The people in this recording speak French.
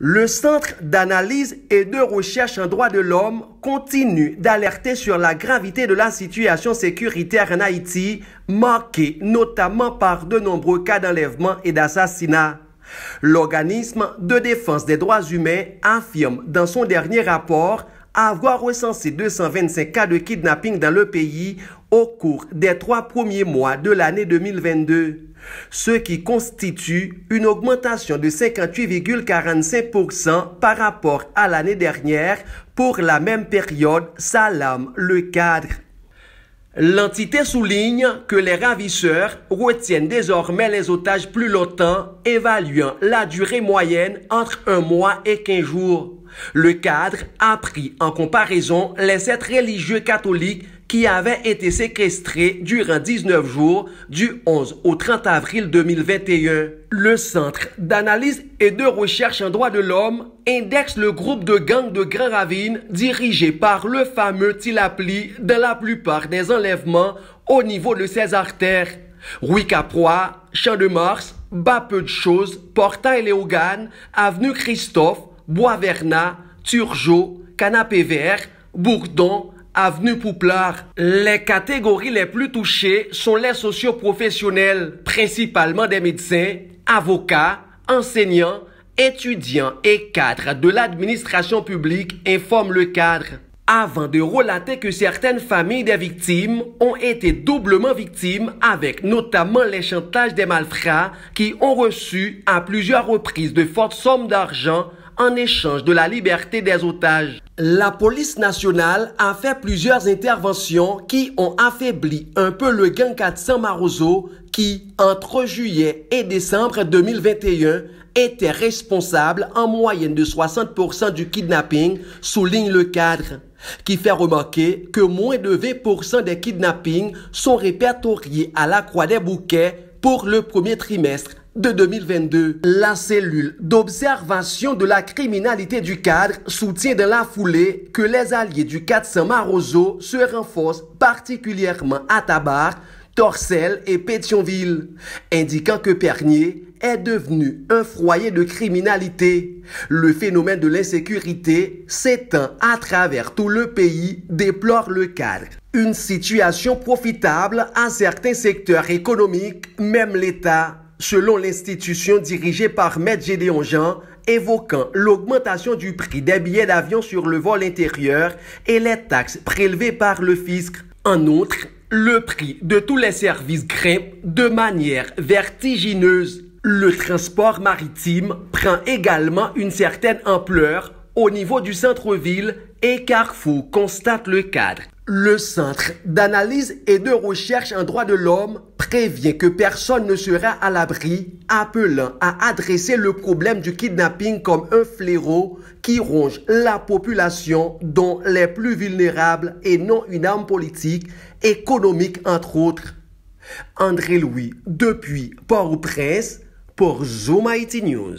Le Centre d'analyse et de recherche en droits de l'homme continue d'alerter sur la gravité de la situation sécuritaire en Haïti, marquée notamment par de nombreux cas d'enlèvement et d'assassinat. L'organisme de défense des droits humains affirme dans son dernier rapport avoir recensé 225 cas de kidnapping dans le pays au cours des 3 premiers mois de l'année 2022, ce qui constitue une augmentation de 58,45% par rapport à l'année dernière pour la même période, s'alarme le cadre. L'entité souligne que les ravisseurs retiennent désormais les otages plus longtemps, évaluant la durée moyenne entre 1 mois et 15 jours. Le cadre a pris en comparaison les 7 religieux catholiques qui avaient été séquestrés durant 19 jours du 11 au 30 avril 2021. Le Centre d'analyse et de recherche en droits de l'homme indexe le groupe de gangs de Grand Ravine dirigé par le fameux Tilapli dans la plupart des enlèvements au niveau de ses artères. Rue-Caprois, Champ-de-Mars, Bas-Peu-de-Choses, Portail-Léogane, Avenue Christophe, Bois-Vernat, Turgeot, Canapé-Vert, Bourdon, Avenue Pouplard. Les catégories les plus touchées sont les socioprofessionnels, principalement des médecins, avocats, enseignants, étudiants et cadres de l'administration publique, informe le cadre. Avant de relater que certaines familles des victimes ont été doublement victimes avec notamment les chantages des malfrats qui ont reçu à plusieurs reprises de fortes sommes d'argent en échange de la liberté des otages. La police nationale a fait plusieurs interventions qui ont affaibli un peu le gang 400 Marozo qui, entre juillet et décembre 2021, était responsable en moyenne de 60% du kidnapping, souligne le cadre, qui fait remarquer que moins de 20% des kidnappings sont répertoriés à la Croix des Bouquets pour le premier trimestre de 2022. La cellule d'observation de la criminalité du cadre soutient dans la foulée que les alliés du 400 Marozo se renforcent particulièrement à Tabar, Torcelles et Pétionville, indiquant que Pernier est devenu un foyer de criminalité. Le phénomène de l'insécurité s'étend à travers tout le pays, déplore le cadre. Une situation profitable à certains secteurs économiques, même l'État, selon l'institution dirigée par Maître Gédéon Jean, évoquant l'augmentation du prix des billets d'avion sur le vol intérieur et les taxes prélevées par le fisc. En outre, le prix de tous les services grimpe de manière vertigineuse. Le transport maritime prend également une certaine ampleur au niveau du centre-ville et Carrefour, constate le cadre. Le Centre d'analyse et de recherche en droits de l'homme prévient que personne ne sera à l'abri, appelant à adresser le problème du kidnapping comme un fléau qui ronge la population, dont les plus vulnérables, et non une arme politique, économique entre autres. André Louis, depuis Port-au-Prince, pour Zoom Haïti News.